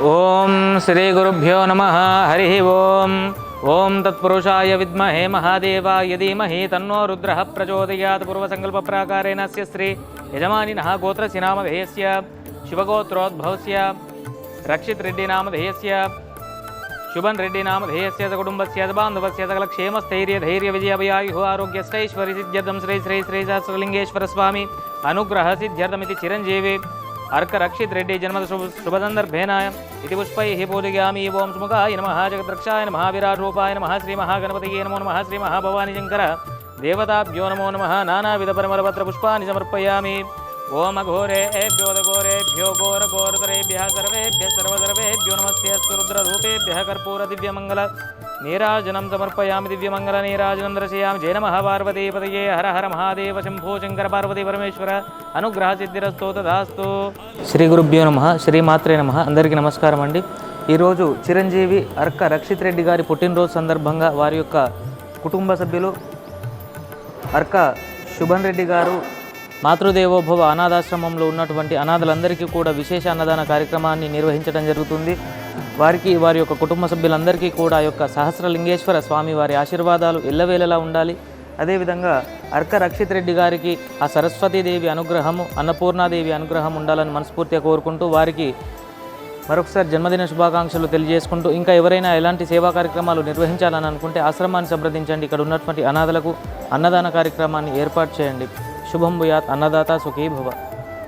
ఓం శ్రీ గురుభ్యో నమః. హరి ఓం. ఓం తత్పురుషాయ విద్మహే మహాదేవాయ ధీమహి తన్నో రుద్రః ప్రచోదయాత్. పూర్వసంకల్ప ప్రాకారేణ శ్రీ యజమానినః గోత్రస్య నామధేయస్య శివగోత్రోద్భవస్య రక్షిత్ రెడ్డి నామధేయస్య శుభన్ రెడ్డి నామధేయస్య కుటుంబస్య బాంధవస్య సకల క్షేమస్థైర్య ధైర్య విజయభయాయు ఆరోగ్యష్టైశ్వర్య సిద్ధ్యర్థం శ్రీ శ్రీ శ్రీ సహస్రలింగేశ్వర స్వామి అనుగ్రహ సిద్ధ్యర్థమితి చిరంజీవి अर्क रक्षित रेड्डी जन्म शुभसंदर्भेन इति पुष्पैः पूजयामि. ओं सुमुखाय नमः, जगद्रक्षाय नमः, विराट्रूपाय नमः, श्री महागणपतये नमो नमः, श्री महाभवानी शंकर देवताभ्यो नमो नमः. नानाविध परमरपत्र पुष्पाणि समर्पयामि. ओम घोरेभ्यो घोरेभ्यो घोरघोरतरेभ्यः सर्वेभ्यः सर्वसर्वेभ्यो नमस्ते. अस्तु रुद्ररूपेभ्यः कर्पूर दिव्यमंगल नीराजनं समर्पयामि. दिव्यमंगल नीराजनं दर्शयामि. जय नमः पार्वतीपतये. हर हर महादेव शंभो शंकर पार्वती परमेश्वर అనుగ్రహ సిద్ధిరస్తో తదాస్తు. శ్రీ గురుభ్యో నమః. శ్రీమాత్రే నమః. అందరికీ నమస్కారం అండి. ఈరోజు చిరంజీవి అర్క రక్షిత్ రెడ్డి గారి పుట్టినరోజు సందర్భంగా వారి యొక్క కుటుంబ సభ్యులు అర్క శుభన్ రెడ్డి గారు మాతృదేవోభవ అనాథాశ్రమంలో ఉన్నటువంటి అనాథలందరికీ కూడా విశేష అన్నదాన కార్యక్రమాన్ని నిర్వహించడం జరుగుతుంది. వారికి వారి యొక్క కుటుంబ సభ్యులందరికీ కూడా యొక్క సహస్రలింగేశ్వర స్వామి వారి ఆశీర్వాదాలు ఎల్లవేళలా ఉండాలి. అదేవిధంగా అర్క రక్షిత్ రెడ్డి గారికి ఆ సరస్వతీదేవి అనుగ్రహము, అన్నపూర్ణాదేవి అనుగ్రహం ఉండాలని మనస్ఫూర్తిగా కోరుకుంటూ వారికి మరొకసారి జన్మదిన శుభాకాంక్షలు తెలియజేసుకుంటూ, ఇంకా ఎవరైనా ఎలాంటి సేవా కార్యక్రమాలు నిర్వహించాలని అనుకుంటే ఆశ్రమాన్ని సంప్రదించండి. ఇక్కడ ఉన్నటువంటి అనాథలకు అన్నదాన కార్యక్రమాన్ని ఏర్పాటు చేయండి. శుభం భూయాత్. అన్నదాత సుఖీ భవ.